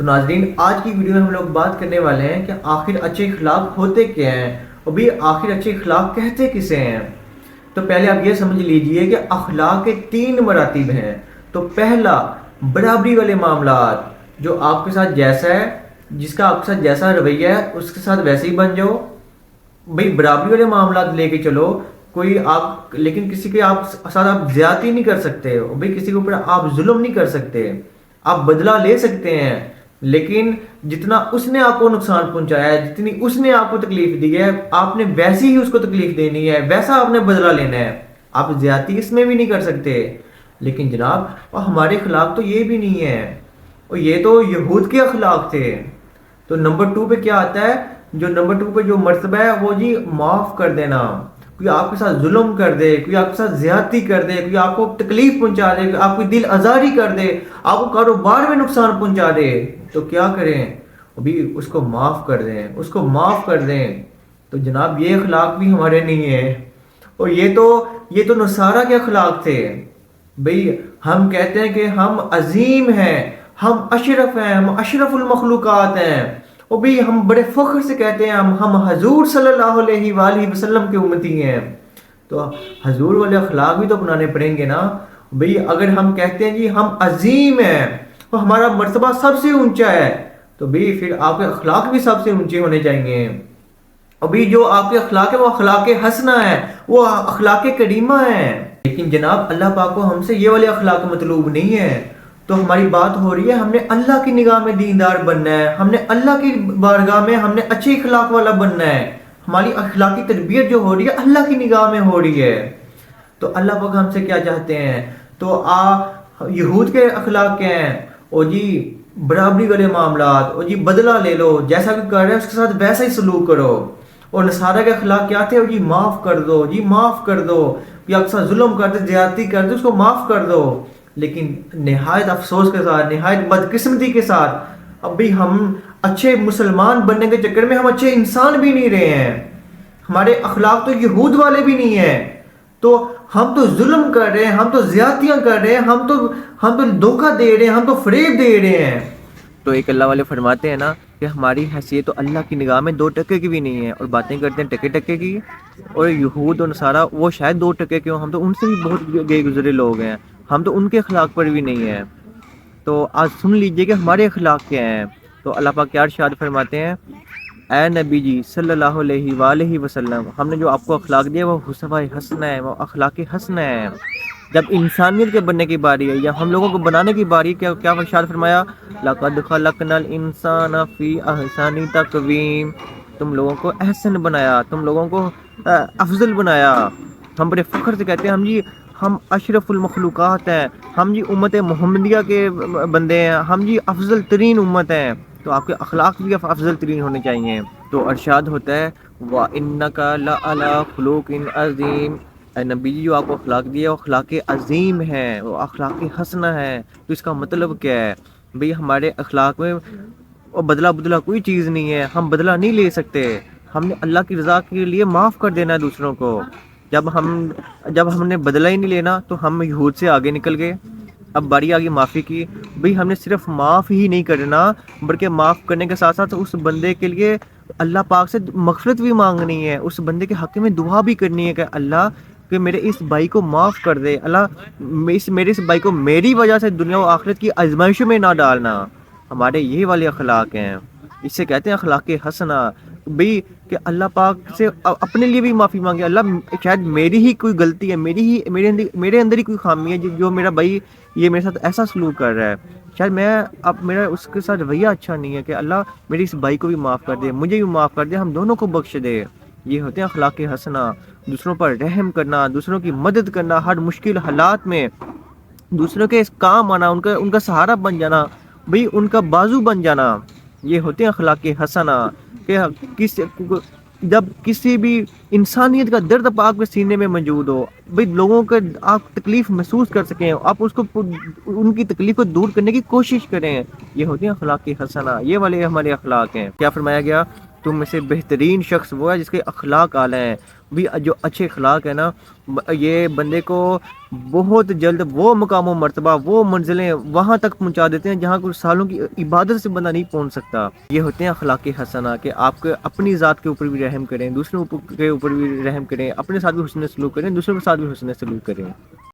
تو ناظرین، آج کی ویڈیو میں ہم لوگ بات کرنے والے ہیں کہ آخر اچھے اخلاق ہوتے کیا ہیں اور بھی آخر اچھے اخلاق کہتے کسے ہیں۔ تو پہلے آپ یہ سمجھ لیجئے کہ اخلاق کے 3 مراتب ہیں۔ تو پہلا، برابری والے معاملات، جو آپ کے ساتھ جیسا ہے، جس کا آپ کے ساتھ جیسا رویہ ہے اس کے ساتھ ویسے ہی بن جاؤ۔ بھئی برابری والے معاملات لے کے چلو، کوئی آپ لیکن کسی کے آپ ساتھ آپ زیادتی نہیں کر سکتے، بھئی کسی کے اوپر آپ ظلم نہیں کر سکتے، آپ بدلہ لے سکتے ہیں، لیکن جتنا اس نے آپ کو نقصان پہنچایا ہے، جتنی اس نے آپ کو تکلیف دی ہے، آپ نے ویسی ہی اس کو تکلیف دینی ہے، ویسا آپ نے بدلہ لینا ہے۔ آپ زیادتی اس میں بھی نہیں کر سکتے۔ لیکن جناب، اور ہمارے اخلاق تو یہ بھی نہیں ہے، اور یہ تو یہود کے اخلاق تھے۔ تو نمبر 2 پہ کیا آتا ہے؟ جو نمبر 2 پہ جو مرتبہ ہے وہ جی معاف کر دینا۔ کوئی آپ کے ساتھ ظلم کر دے، کوئی آپ کے ساتھ زیادتی کر دے، کوئی آپ کو تکلیف پہنچا دے، کوئی آپ کو دل آزاری کر دے، آپ کو کاروبار میں نقصان پہنچا دے، تو کیا کریں؟ ابھی اس کو معاف کر دیں، اس کو معاف کر دیں۔ تو جناب یہ اخلاق بھی ہمارے نہیں ہیں، اور یہ تو نصارہ کے اخلاق تھے۔ بھئی ہم کہتے ہیں کہ ہم عظیم ہیں، ہم اشرف ہیں، ہم اشرف المخلوقات ہیں، اور بھی ہم بڑے فخر سے کہتے ہیں ہم حضور صلی اللہ علیہ وآلہ وسلم کے امتی ہیں۔ تو حضور والے اخلاق بھی تو اپنانے پڑیں گے نا۔ بھئی اگر ہم کہتے ہیں جی ہم عظیم ہیں اور ہمارا مرتبہ سب سے اونچا ہے، تو بھی پھر آپ کے اخلاق بھی سب سے اونچے ہونے چاہیے۔ ابھی جو آپ کے اخلاق ہے وہ اخلاق حسنہ ہے، وہ اخلاق کریمہ ہے۔ لیکن جناب اللہ پاک کو ہم سے یہ والے اخلاق مطلوب نہیں ہے۔ تو ہماری بات ہو رہی ہے ہم نے اللہ کی نگاہ میں دیندار بننا ہے، ہم نے اللہ کی بارگاہ میں ہم نے اچھے اخلاق والا بننا ہے۔ ہماری اخلاقی تربیت جو ہو رہی ہے اللہ کی نگاہ میں ہو رہی ہے۔ تو اللہ پاک ہم سے کیا چاہتے ہیں؟ تو یہود کے اخلاق کیا ہیں؟ او جی برابری والے معاملات، او جی بدلہ لے لو، جیسا کہ کر رہے ہیں اس کے ساتھ ویسا ہی سلوک کرو۔ اور نصارہ کے اخلاق کیا تھے؟ جی معاف کر دو، جی معاف کر دو، یا اکثر ظلم کر دے، زیادتی کر دے، اس کو معاف کر دو۔ لیکن نہایت افسوس کے ساتھ، نہایت بدقسمتی کے ساتھ، اب بھی ہم اچھے مسلمان بننے کے چکر میں ہم اچھے انسان بھی نہیں رہے ہیں۔ ہمارے اخلاق تو یہود والے بھی نہیں ہیں۔ تو ہم تو ظلم کر رہے ہیں، ہم تو زیادتیاں کر رہے ہیں، ہم تو دھوکہ دے رہے ہیں، ہم تو فریب دے رہے ہیں۔ تو ایک اللہ والے فرماتے ہیں نا کہ ہماری حیثیت تو اللہ کی نگاہ میں 2 ٹکے کی بھی نہیں ہے، اور باتیں کرتے ہیں ٹکے ٹکے کی۔ اور یہود اور نصارہ وہ شاید 2 ٹکے کے ہوں، ہم تو ان سے بھی بہت گئے گزرے لوگ ہیں، ہم تو ان کے اخلاق پر بھی نہیں ہیں۔ تو آج سن لیجئے کہ ہمارے اخلاق کیا ہیں۔ تو اللہ پاک کیا ارشاد فرماتے ہیں؟ اے نبی جی صلی اللہ علیہ وآلہ وسلم، ہم نے جو آپ کو اخلاق دیا وہ اسوہ حسنہ ہے، وہ اخلاق حسنہ ہے۔ جب انسانیت کے بننے کی باری ہے یا ہم لوگوں کو بنانے کی باری ہے، کیا ارشاد فرمایا؟ لَقَدْ خَلَقْنَا الْإِنسَانَ فِي أَحْسَنِ تَقْوِيمٍ، تم لوگوں کو احسن بنایا، تم لوگوں کو افضل بنایا۔ ہم بڑے فخر سے کہتے ہیں ہم اشرف المخلوقات ہیں، ہم جی امت محمدیہ کے بندے ہیں، ہم جی افضل ترین امت ہیں۔ تو آپ کے اخلاق بھی افضل ترین ہونے چاہیے۔ تو ارشاد ہوتا ہے وَإِنَّكَ لَعَلَىٰ خُلُقٍ عَظِيمٍ، اے نبی جی جو آپ کو اخلاق دیا وہ اخلاق عظیم ہے، وہ اخلاق حسنہ ہے۔ تو اس کا مطلب کیا ہے؟ بھئی ہمارے اخلاق میں بدلہ کوئی چیز نہیں ہے، ہم بدلہ نہیں لے سکتے۔ ہم نے اللہ کی رضا کے لیے معاف کر دینا ہے دوسروں کو۔ جب ہم نے بدلہ ہی نہیں لینا تو ہم یہود سے آگے نکل گئے۔ اب باری آگی معافی کی۔ بھئی ہم نے صرف معاف ہی نہیں کرنا بلکہ معاف کرنے کے ساتھ ساتھ اس بندے کے لیے اللہ پاک سے مغفرت بھی مانگنی ہے، اس بندے کے حق میں دعا بھی کرنی ہے کہ اللہ کہ میرے اس بھائی کو معاف کر دے، اللہ میرے اس بھائی کو میری وجہ سے دنیا و آخرت کی آزمائشوں میں نہ ڈالنا۔ ہمارے یہ والے اخلاق ہیں، اس سے کہتے ہیں اخلاق حسنہ۔ بھئی کہ اللہ پاک سے اپنے لیے بھی معافی مانگے، اللہ شاید میری ہی کوئی غلطی ہے، میرے اندر ہی کوئی خامی ہے جو میرا بھائی یہ میرے ساتھ ایسا سلوک کر رہا ہے، شاید میرا اس کے ساتھ رویہ اچھا نہیں ہے، کہ اللہ میری اس بھائی کو بھی معاف کر دے، مجھے بھی معاف کر دے، ہم دونوں کو بخش دے۔ یہ ہوتے ہیں اخلاق حسنہ، دوسروں پر رحم کرنا، دوسروں کی مدد کرنا، ہر مشکل حالات میں دوسروں کے کام آنا، ان کا سہارا بن جانا، بھئی ان کا بازو بن جانا۔ یہ ہوتے ہیں اخلاق حسنہ، کہ جب کسی بھی انسانیت کا درد آپ کے سینے میں موجود ہو، بھئی لوگوں کا آپ تکلیف محسوس کر سکیں، آپ ان کی تکلیف کو دور کرنے کی کوشش کریں، یہ ہوتے ہیں اخلاق حسنہ۔ یہ والے ہمارے اخلاق ہیں۔ کیا فرمایا گیا؟ تم میں سے بہترین شخص وہ ہے جس کے اخلاق اعلیٰ ہیں۔ بھی جو اچھے اخلاق ہیں نا، یہ بندے کو بہت جلد وہ مقام و مرتبہ، وہ منزلیں وہاں تک پہنچا دیتے ہیں جہاں کچھ سالوں کی عبادت سے بندہ نہیں پہنچ سکتا۔ یہ ہوتے ہیں اخلاق حسنہ، کہ آپ کو اپنی ذات کے اوپر بھی رحم کریں، دوسروں کے اوپر بھی رحم کریں، اپنے ساتھ بھی حسن سلوک کریں، دوسروں کے ساتھ بھی حسن سلوک کریں۔